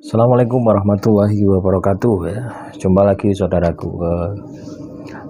Assalamualaikum warahmatullahi wabarakatuh ya. Jumpa lagi saudaraku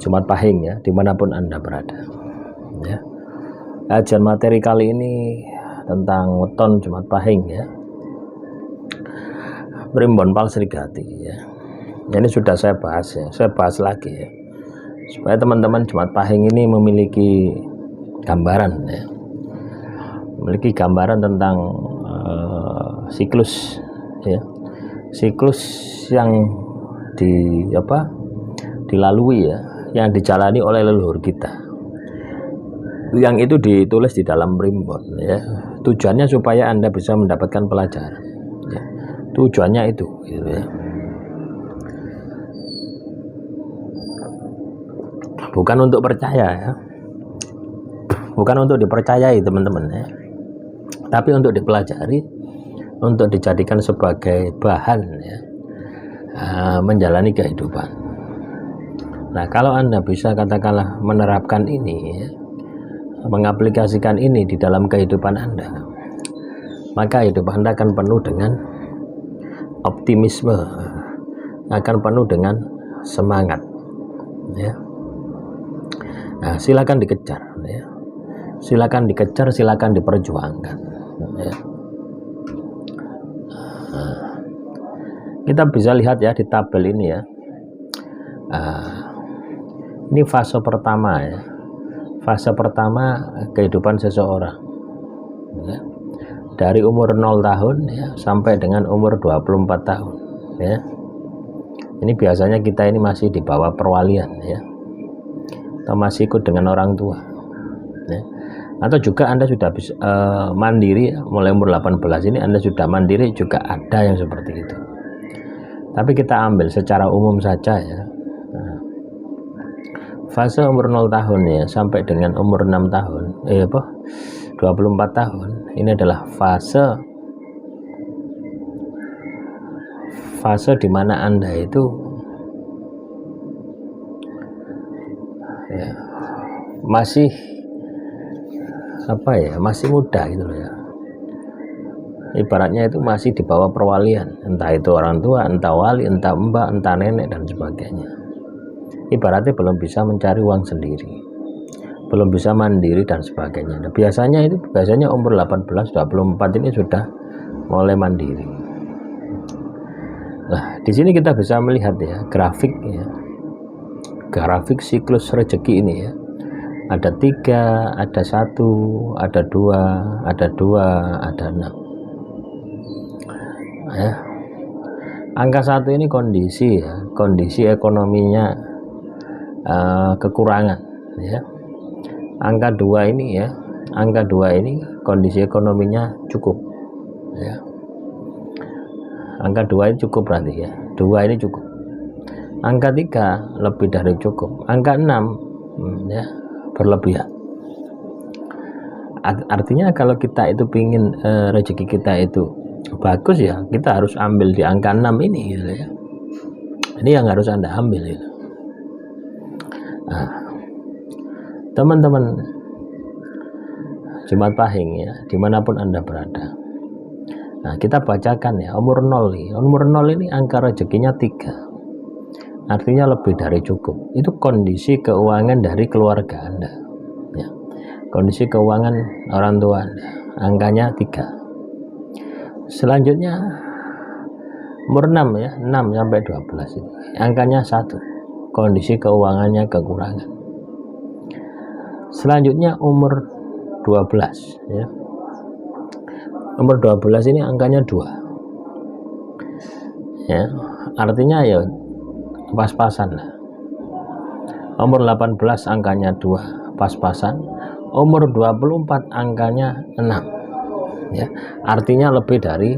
Jumat Pahing ya, dimanapun Anda berada ya. Kajian materi kali ini tentang weton Jumat Pahing ya, Primbon Palsrigati ya. Ini sudah saya bahas ya, saya bahas lagi ya, supaya teman-teman Jumat Pahing ini memiliki gambaran ya, memiliki gambaran tentang siklus ya, siklus yang dilalui ya, yang dijalani oleh leluhur kita, yang itu ditulis di dalam primbon ya. Tujuannya supaya Anda bisa mendapatkan pelajaran ya. Tujuannya itu gitu ya. Bukan untuk percaya ya, bukan untuk dipercayai teman-teman ya, tapi untuk dipelajari, untuk dijadikan sebagai bahan ya, menjalani kehidupan. Nah, kalau Anda bisa katakanlah menerapkan ini ya, mengaplikasikan ini di dalam kehidupan Anda, maka hidup Anda akan penuh dengan optimisme, akan penuh dengan semangat ya. Nah, silakan dikejar ya, silakan dikejar, silakan diperjuangkan ya. Kita bisa lihat ya di tabel ini ya, ini fase pertama ya, fase pertama kehidupan seseorang ya, dari umur 0 tahun ya sampai dengan umur 24 tahun ya. Ini biasanya kita ini masih di bawah perwalian ya, atau masih ikut dengan orang tua ya. Atau juga Anda sudah bisa mandiri ya, mulai umur 18 ini Anda sudah mandiri, juga ada yang seperti itu. Tapi kita ambil secara umum saja ya. Nah, fase umur 0 tahun ya sampai dengan umur 6 tahun 24 tahun, ini adalah fase di mana Anda itu ya, masih masih muda gitu loh ya. Ibaratnya itu masih di bawah perwalian, entah itu orang tua, entah wali, entah mbak, entah nenek dan sebagainya. Ibaratnya belum bisa mencari uang sendiri, belum bisa mandiri dan sebagainya. Nah, biasanya umur 18, 24 ini sudah mulai mandiri. Nah, di sini kita bisa melihat ya grafik ya, grafik siklus rezeki ini ya. Ada 3, ada 1, ada 2, ada 2, ada 6 ya. Angka 1 ini kondisi ya, kondisi ekonominya kekurangan ya. Angka 2 ini ya, angka 2 ini kondisi ekonominya cukup ya. Angka 2 ini cukup berarti ya, 2 ini cukup. Angka 3 lebih dari cukup. Angka 6 ya, berlebihan. Artinya kalau kita itu pingin rezeki kita itu bagus ya, kita harus ambil di angka 6 ini gitu ya. Ini yang harus Anda ambil gitu. Nah, teman-teman Jumat Pahing ya, dimanapun Anda berada. Nah, kita bacakan ya, umur 0 nih. Umur 0 ini angka rezekinya 3. Artinya lebih dari cukup. Itu kondisi keuangan dari keluarga Anda ya. Kondisi keuangan orang tua Anda, angkanya 3. Selanjutnya umur 6 ya, 6 sampai 12 itu angkanya 1. Kondisi keuangannya kekurangan. Selanjutnya umur 12 ya. Umur 12 ini angkanya 2 ya. Artinya ya pas-pasan lah. Umur 18 angkanya 2, pas-pasan. Umur 24 angkanya 6 ya. Artinya lebih dari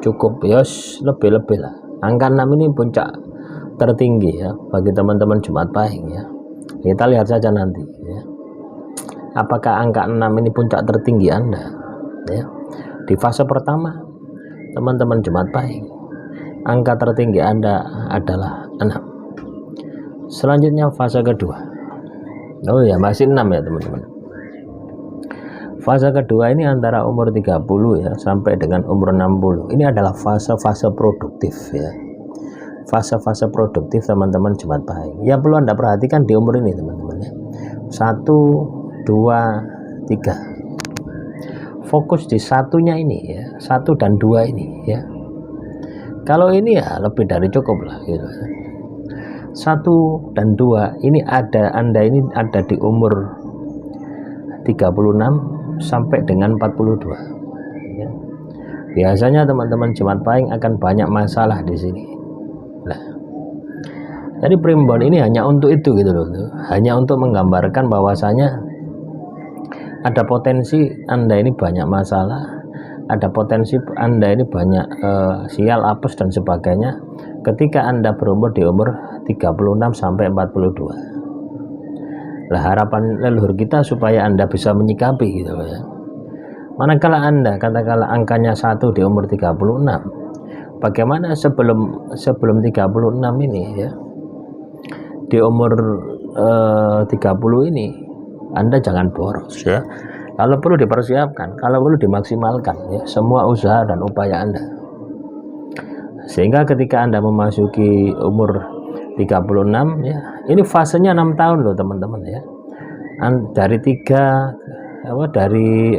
cukup ya, lebih lah. Angka 6 ini puncak tertinggi ya bagi teman-teman Jumat Pahing ya. Kita lihat saja nanti ya, apakah angka 6 ini puncak tertinggi Anda ya. Di fase pertama teman-teman Jumat Pahing, angka tertinggi Anda adalah 6. Selanjutnya fase kedua, oh ya masih 6 ya teman-teman. Fase kedua ini antara umur 30 ya sampai dengan umur 60. Ini adalah fase-fase produktif ya. Fase-fase produktif teman-teman Jumat Pahing. Yang perlu Anda perhatikan di umur ini teman-teman ya. 1, 2, 3. Fokus di satunya ini ya, 1 dan 2 ini ya. Kalau ini ya lebih dari cukup lah gitu. 1 dan 2 ini Anda ini ada di umur 36 sampai dengan 42 ya. Biasanya teman-teman Jumat Pahing akan banyak masalah di sini. Nah, jadi primbon ini hanya untuk itu gitu loh, hanya untuk menggambarkan bahwasanya ada potensi Anda ini banyak masalah, ada potensi Anda ini banyak sial, apes dan sebagainya ketika Anda berumur di umur 36 sampai 42. Lah harapan leluhur kita supaya Anda bisa menyikapi gitu loh ya. Manakala Anda katakanlah angkanya 1 di umur 36, bagaimana sebelum 36 ini ya, di umur 30 ini Anda jangan boros ya. Kalau perlu dipersiapkan, kalau perlu dimaksimalkan ya semua usaha dan upaya Anda, sehingga ketika Anda memasuki umur 36 ya, ini fasenya 6 tahun loh teman-teman ya. Dari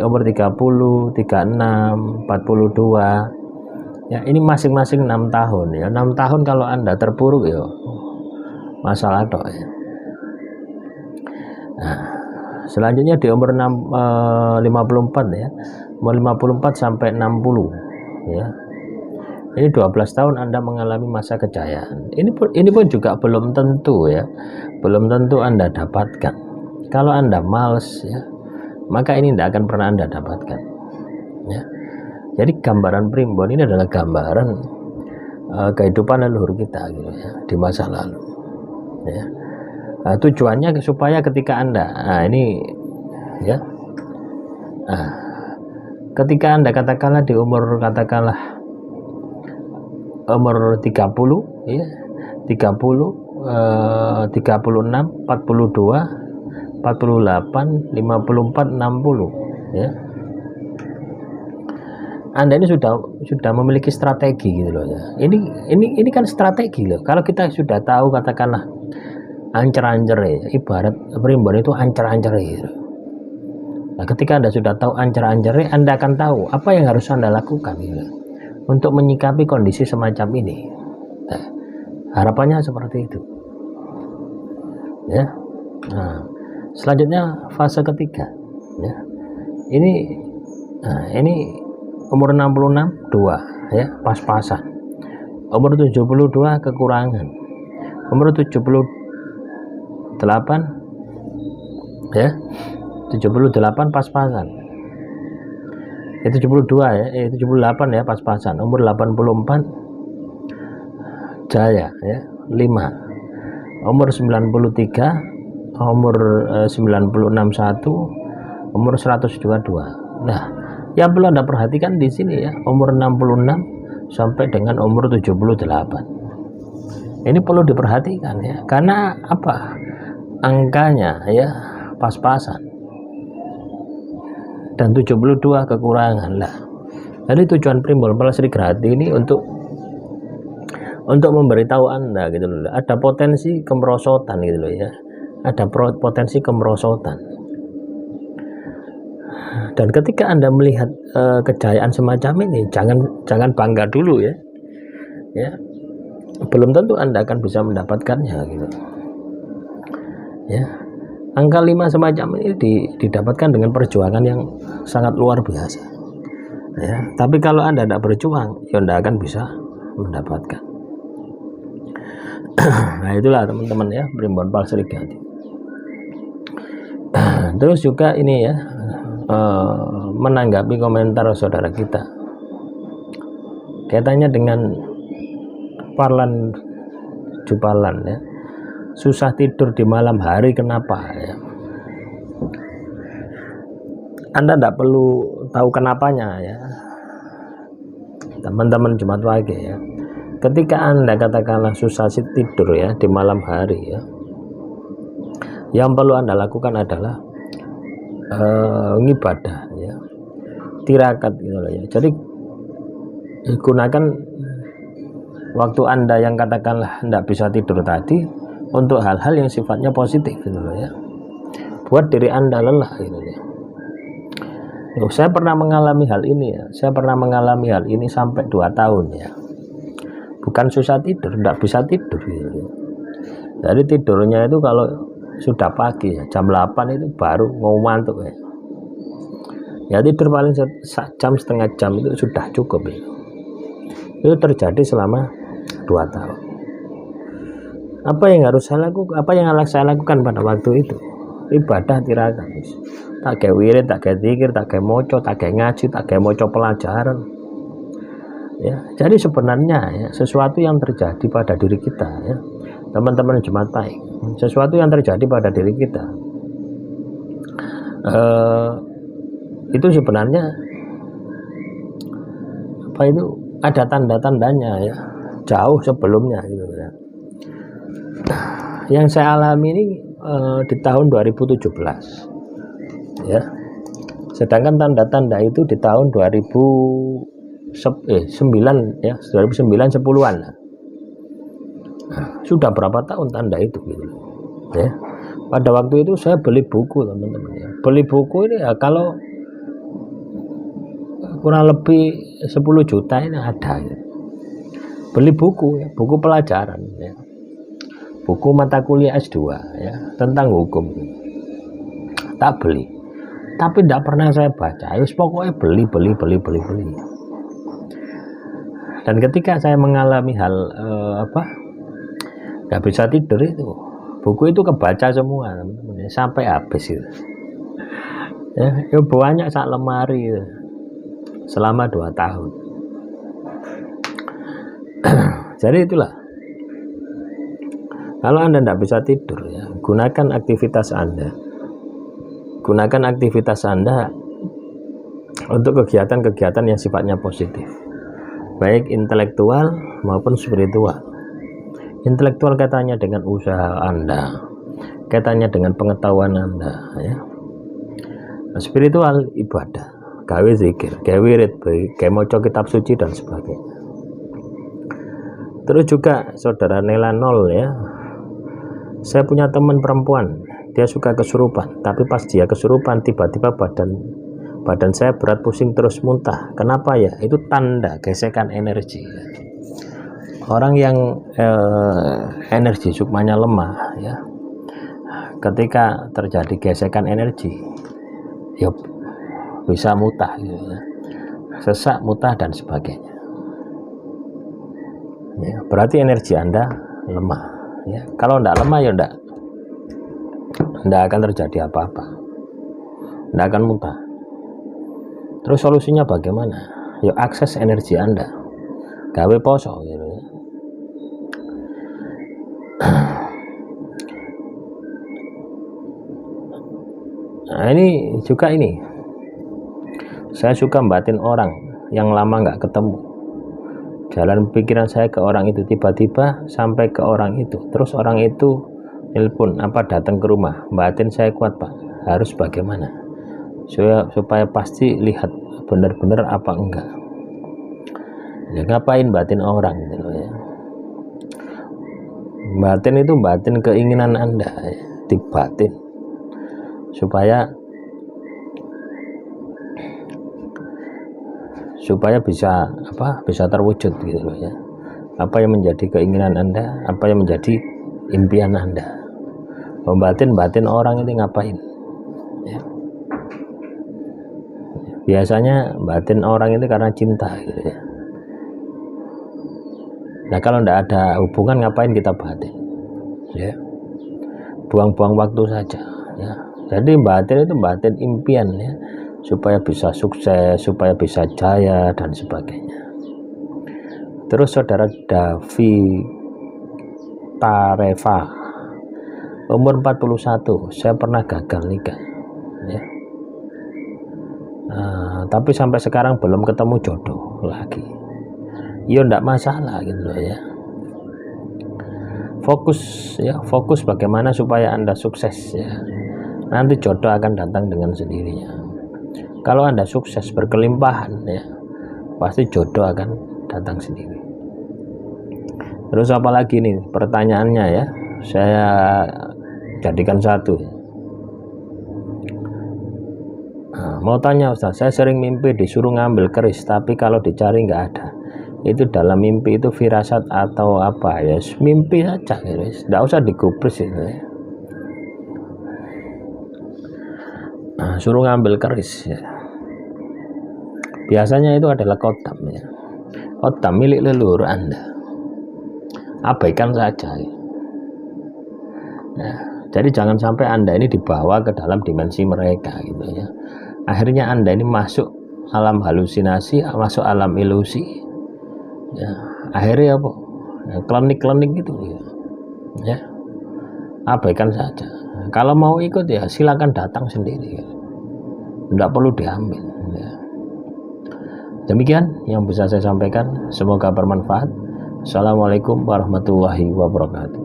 umur 30, 36, 42 ya, ini masing-masing 6 tahun ya. 6 tahun kalau Anda terpuruk ya masalah toh ya. Nah, selanjutnya di umur 54 ya. Umur 54 sampai 60 ya. Ini 12 tahun Anda mengalami masa kejayaan. Ini pun juga belum tentu ya. Belum tentu Anda dapatkan. Kalau Anda males ya, maka ini tidak akan pernah Anda dapatkan ya. Jadi gambaran primbon ini adalah gambaran kehidupan leluhur kita gitu ya, di masa lalu ya. Tujuannya supaya ketika Anda ini ya, ketika Anda katakanlah di umur umur 30 ya, 30, 36, 42, 48, 54, 60 ya, Anda ini sudah memiliki strategi gitu loh ya. Ini kan strategi loh. Kalau kita sudah tahu katakanlah ancer-ancer ya, ibarat primbon itu ancer-ancer gitu. Nah, ketika Anda sudah tahu ancer-ancer, Anda akan tahu apa yang harus Anda lakukan gitu, untuk menyikapi kondisi semacam ini. Nah, harapannya seperti itu. Ya. Nah, selanjutnya fase ketiga ya. Ini umur 66 2 ya, pas-pasan. Umur 72 kekurangan. Umur 78 ya. 78 pas-pasan. 72 ya, 78 ya pas-pasan. Umur 84 jaya ya, 5. Umur 93, umur 96 1, umur 122. Nah, yang perlu Anda perhatikan di sini ya, umur 66 sampai dengan umur 78. Ini perlu diperhatikan ya. Karena apa? Angkanya ya pas-pasan. Dan 72 kekurangan lah. Jadi tujuan primbon Sri Grahati ini untuk memberitahu Anda gitu loh. Ada potensi kemerosotan gitu loh ya. Ada potensi kemerosotan. Dan ketika Anda melihat kejayaan semacam ini, jangan bangga dulu ya. Ya. Belum tentu Anda akan bisa mendapatkannya gitu. Ya. Angka 5 semacam ini didapatkan dengan perjuangan yang sangat luar biasa. Ya, tapi kalau Anda tidak berjuang, ya Anda akan bisa mendapatkan. Nah, itulah teman-teman ya, primbon Sri Grahati. Terus juga ini ya, menanggapi komentar saudara kita kaitannya dengan Parlan Jupalan ya, susah tidur di malam hari kenapa ya. Anda tidak perlu tahu kenapanya ya teman-teman Jumat Wage ya. Ketika Anda katakanlah susah tidur ya di malam hari ya, yang perlu Anda lakukan adalah ngibadah tirakat gitu loh ya. Jadi gunakan waktu Anda yang katakanlah tidak bisa tidur tadi untuk hal-hal yang sifatnya positif gitu loh ya. Buat diri Anda lelah gitu ya. Saya pernah mengalami hal ini ya. Saya pernah mengalami hal ini sampai 2 tahun ya. Bukan susah tidur, tidak bisa tidur gitu ya. Jadi tidurnya itu kalau sudah pagi ya, jam 8 itu baru mau mantuk ya. Ya tidur paling jam, setengah jam itu sudah cukup ya. Itu terjadi selama 2 tahun. Apa yang harus saya lakukan? Apa yang saya lakukan pada waktu itu? Ibadah tirakat. Tak kayak wirid, tak kayak zikir, tak kayak moco, tak kayak ngaji, tak kayak moco pelajaran. Ya, jadi sebenarnya ya, sesuatu yang terjadi pada diri kita ya, teman-teman Jumat Baik, sesuatu yang terjadi pada diri kita itu sebenarnya apa itu ada tanda-tandanya ya, jauh sebelumnya gitu ya. Yang saya alami ini di tahun 2017 ya, sedangkan tanda-tanda itu di tahun 2009 ya, 2009 10-an. Sudah berapa tahun tanda itu gitu ya. Pada waktu itu saya beli buku teman-teman ya. Beli buku ini ya kalau kurang lebih 10 juta ini ada ya. Beli buku ya, buku pelajaran ya. Buku mata kuliah S2 ya, tentang hukum. Tak beli. Tapi tidak pernah saya baca. Terus pokoknya beli. Dan ketika saya mengalami hal nggak bisa tidur itu, buku itu kebaca semua teman-teman, sampai habis itu. Ya, banyak sak lemari itu, selama 2 tahun. Jadi itulah, kalau Anda tidak bisa tidur ya, gunakan aktivitas Anda untuk kegiatan-kegiatan yang sifatnya positif, baik intelektual maupun spiritual. Intelektual katanya dengan usaha Anda, katanya dengan pengetahuan Anda ya. Spiritual ibadah, gawe zikir, gawe wirid, gawe maca kitab suci dan sebagainya. Terus juga saudara Nela 0 ya, saya punya teman perempuan, dia suka kesurupan, tapi pas dia kesurupan tiba-tiba badan saya berat, pusing, terus muntah. Kenapa ya? Itu tanda gesekan energi. Orang yang energi sukmanya lemah ya, ketika terjadi gesekan energi ya bisa mutah gitu ya, sesak, mutah dan sebagainya ya, berarti energi Anda lemah ya. Kalau tidak lemah ya tidak akan terjadi apa-apa, tidak akan mutah. Terus solusinya bagaimana? Ya akses energi Anda, gawe poso gitu ya. Nah ini juga ini, saya suka batin orang yang lama nggak ketemu. Jalan pikiran saya ke orang itu, tiba-tiba sampai ke orang itu, terus orang itu telepon datang ke rumah. Batin saya kuat Pak, harus bagaimana supaya pasti lihat benar-benar apa enggak ya. Ngapain batin orang gitu loh ya. Batin itu batin keinginan Anda ya, dibatin supaya bisa terwujud gitu loh ya. Apa yang menjadi keinginan Anda, apa yang menjadi impian Anda. Batin orang ini ngapain ya. Biasanya batin orang itu karena cinta gitu ya. Nah kalau tidak ada hubungan, ngapain kita batin ya, buang-buang waktu saja ya. Jadi batin itu batin impian ya, supaya bisa sukses, supaya bisa jaya dan sebagainya. Terus saudara Davi Tareva, umur 41, saya pernah gagal nikah ya. Tapi sampai sekarang belum ketemu jodoh lagi. Ya enggak masalah gitu loh ya. Fokus bagaimana supaya Anda sukses ya. Nanti jodoh akan datang dengan sendirinya. Kalau Anda sukses berkelimpahan ya, pasti jodoh akan datang sendiri. Terus apa lagi nih pertanyaannya ya, saya jadikan satu. Nah, mau tanya Ustaz, saya sering mimpi disuruh ngambil keris, tapi kalau dicari nggak ada. Itu dalam mimpi itu firasat atau apa ya? Mimpi saja, guys. Nggak usah digubris itu ya. Nah, suruh ngambil keris ya. Biasanya itu adalah kodam ya. Kodam milik leluhur Anda. Abaikan saja ya. Nah, jadi jangan sampai Anda ini dibawa ke dalam dimensi mereka gitu ya. Akhirnya Anda ini masuk alam halusinasi, masuk alam ilusi ya. Akhirnya apa ya, klinik-klinik gitu ya. Abaikan saja. Kalau mau ikut ya silakan datang sendiri ya. Tidak perlu diambil ya. Demikian yang bisa saya sampaikan, semoga bermanfaat. Assalamualaikum warahmatullahi wabarakatuh.